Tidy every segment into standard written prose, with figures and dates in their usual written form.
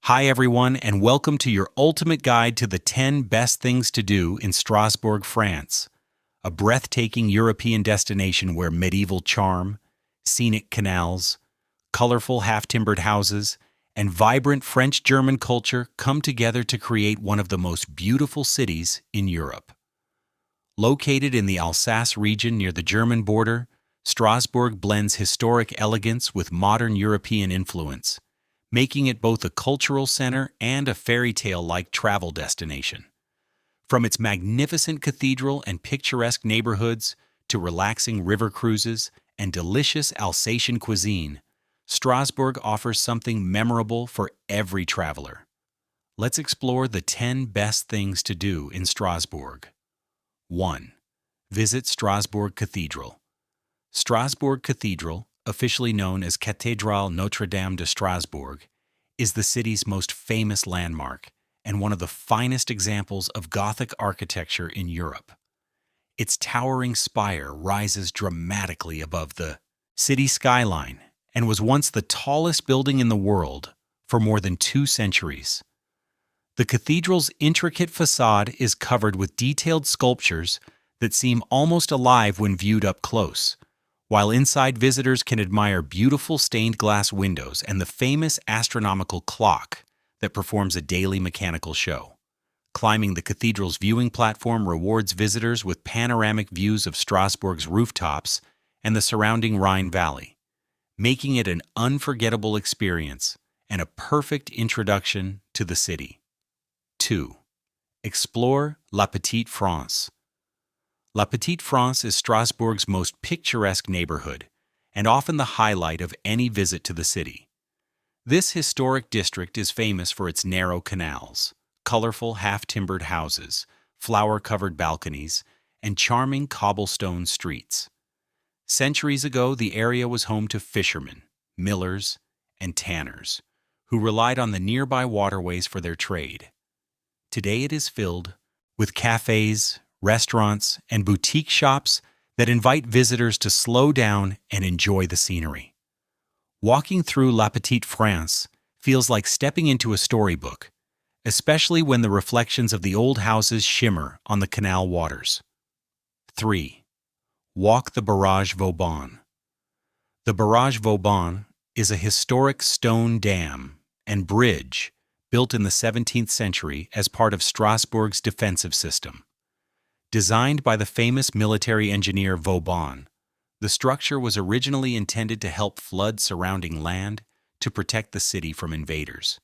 Hi, everyone, and welcome to your ultimate guide to the 10 best things to do in Strasbourg, France, a breathtaking European destination where medieval charm, scenic canals, colorful half-timbered houses, and vibrant French-German culture come together to create one of the most beautiful cities in Europe. Located in the Alsace region near the German border, Strasbourg blends historic elegance with modern European influence, making it both a cultural center and a fairy tale-like travel destination. From its magnificent cathedral and picturesque neighborhoods to relaxing river cruises and delicious Alsatian cuisine, Strasbourg offers something memorable for every traveler. Let's explore the 10 best things to do in Strasbourg. 1. Visit Strasbourg Cathedral. Strasbourg Cathedral, officially known as Cathédrale Notre-Dame de Strasbourg, is the city's most famous landmark and one of the finest examples of Gothic architecture in Europe. Its towering spire rises dramatically above the city skyline and was once the tallest building in the world for more than 2 centuries. The cathedral's intricate facade is covered with detailed sculptures that seem almost alive when viewed up close, while inside visitors can admire beautiful stained glass windows and the famous astronomical clock that performs a daily mechanical show. Climbing the cathedral's viewing platform rewards visitors with panoramic views of Strasbourg's rooftops and the surrounding Rhine Valley, making it an unforgettable experience and a perfect introduction to the city. 2. Explore La Petite France. La Petite France is Strasbourg's most picturesque neighborhood and often the highlight of any visit to the city. This historic district is famous for its narrow canals, colorful half-timbered houses, flower-covered balconies, and charming cobblestone streets. Centuries ago, the area was home to fishermen, millers, and tanners, who relied on the nearby waterways for their trade. Today it is filled with cafes, restaurants, and boutique shops that invite visitors to slow down and enjoy the scenery. Walking through La Petite France feels like stepping into a storybook, especially when the reflections of the old houses shimmer on the canal waters. 3. Walk the Barrage Vauban. The Barrage Vauban is a historic stone dam and bridge built in the 17th century as part of Strasbourg's defensive system. Designed by the famous military engineer Vauban, the structure was originally intended to help flood surrounding land to protect the city from invaders.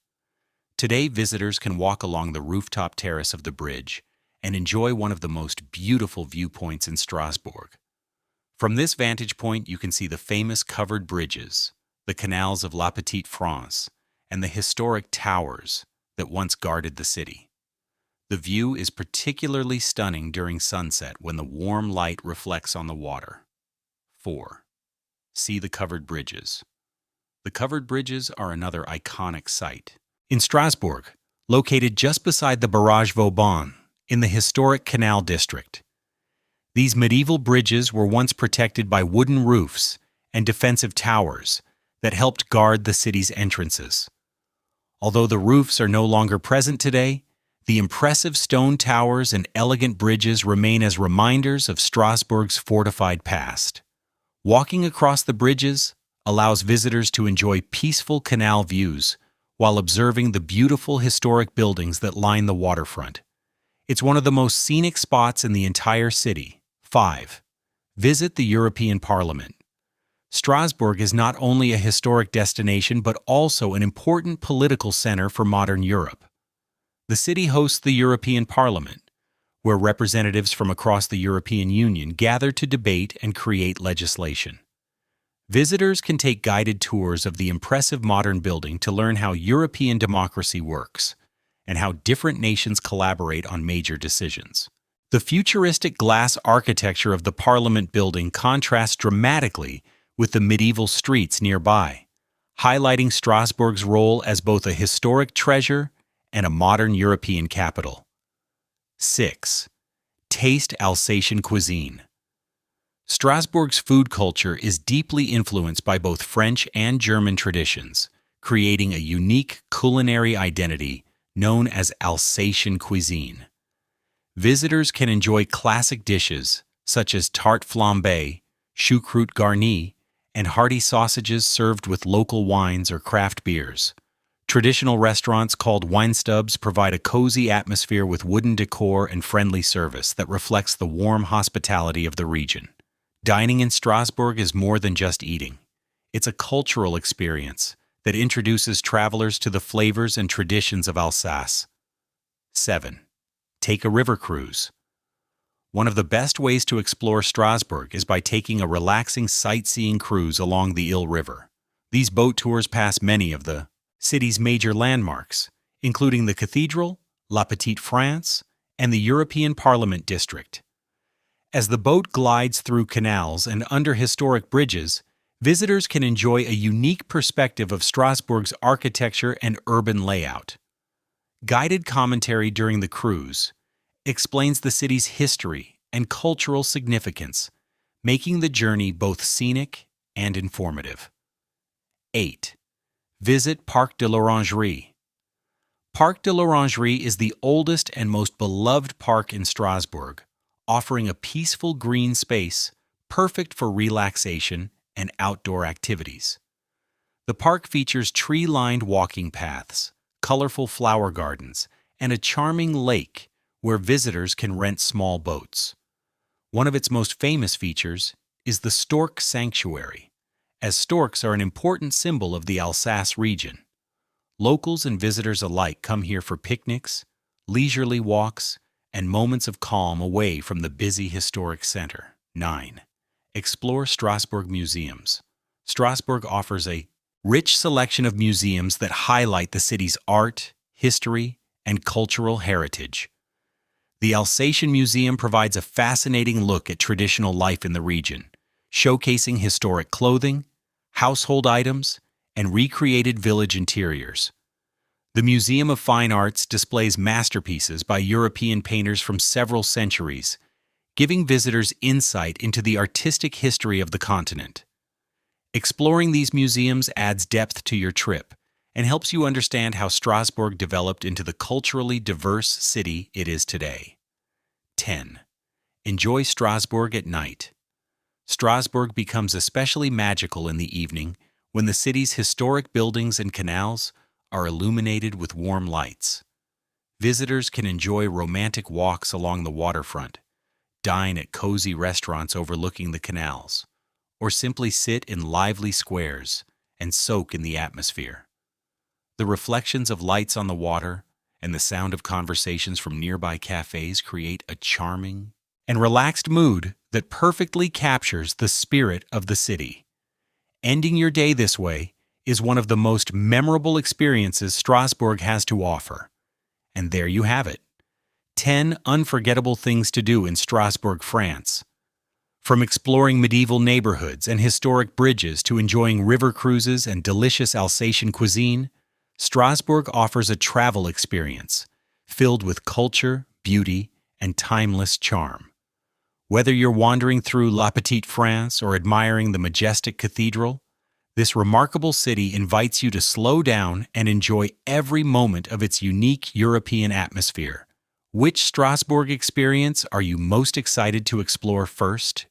Today, visitors can walk along the rooftop terrace of the bridge and enjoy one of the most beautiful viewpoints in Strasbourg. From this vantage point, you can see the famous covered bridges, the canals of La Petite France, and the historic towers that once guarded the city. The view is particularly stunning during sunset when the warm light reflects on the water. 4. See the covered bridges. The covered bridges are another iconic sight. In Strasbourg, located just beside the Barrage Vauban in the historic Canal District. These medieval bridges were once protected by wooden roofs and defensive towers that helped guard the city's entrances. Although the roofs are no longer present today, the impressive stone towers and elegant bridges remain as reminders of Strasbourg's fortified past. Walking across the bridges allows visitors to enjoy peaceful canal views while observing the beautiful historic buildings that line the waterfront. It's one of the most scenic spots in the entire city. 5. Visit the European Parliament. Strasbourg is not only a historic destination but also an important political center for modern Europe. The city hosts the European Parliament, where representatives from across the European Union gather to debate and create legislation. Visitors can take guided tours of the impressive modern building to learn how European democracy works and how different nations collaborate on major decisions. The futuristic glass architecture of the Parliament building contrasts dramatically with the medieval streets nearby, highlighting Strasbourg's role as both a historic treasure and a modern European capital. 6. Taste Alsatian cuisine. Strasbourg's food culture is deeply influenced by both French and German traditions, creating a unique culinary identity known as Alsatian cuisine. Visitors can enjoy classic dishes such as tarte flambée, choucroute garnie, and hearty sausages served with local wines or craft beers. Traditional restaurants called weinstubs provide a cozy atmosphere with wooden decor and friendly service that reflects the warm hospitality of the region. Dining in Strasbourg is more than just eating. It's a cultural experience that introduces travelers to the flavors and traditions of Alsace. 7. Take a river cruise. One of the best ways to explore Strasbourg is by taking a relaxing sightseeing cruise along the Ile River. These boat tours pass many of the city's major landmarks, including the Cathedral, La Petite France, and the European Parliament District. As the boat glides through canals and under historic bridges, visitors can enjoy a unique perspective of Strasbourg's architecture and urban layout. Guided commentary during the cruise explains the city's history and cultural significance, making the journey both scenic and informative. 8. Visit Parc de l'Orangerie. Parc de l'Orangerie is the oldest and most beloved park in Strasbourg, offering a peaceful green space perfect for relaxation and outdoor activities. The park features tree-lined walking paths, colorful flower gardens, and a charming lake where visitors can rent small boats. One of its most famous features is the Stork Sanctuary, as storks are an important symbol of the Alsace region. Locals and visitors alike come here for picnics, leisurely walks, and moments of calm away from the busy historic center. 9. Explore Strasbourg museums. Strasbourg offers a rich selection of museums that highlight the city's art, history, and cultural heritage. The Alsatian Museum provides a fascinating look at traditional life in the region, showcasing historic clothing, household items, and recreated village interiors. The Museum of Fine Arts displays masterpieces by European painters from several centuries, giving visitors insight into the artistic history of the continent. Exploring these museums adds depth to your trip and helps you understand how Strasbourg developed into the culturally diverse city it is today. 10. Enjoy Strasbourg at night. Strasbourg becomes especially magical in the evening when the city's historic buildings and canals are illuminated with warm lights. Visitors can enjoy romantic walks along the waterfront, dine at cozy restaurants overlooking the canals, or simply sit in lively squares and soak in the atmosphere. The reflections of lights on the water and the sound of conversations from nearby cafes create a charming and relaxed mood that perfectly captures the spirit of the city. Ending your day this way is one of the most memorable experiences Strasbourg has to offer. And there you have it. 10 unforgettable things to do in Strasbourg, France. From exploring medieval neighborhoods and historic bridges to enjoying river cruises and delicious Alsatian cuisine, Strasbourg offers a travel experience filled with culture, beauty, and timeless charm. Whether you're wandering through La Petite France or admiring the majestic cathedral, this remarkable city invites you to slow down and enjoy every moment of its unique European atmosphere. Which Strasbourg experience are you most excited to explore first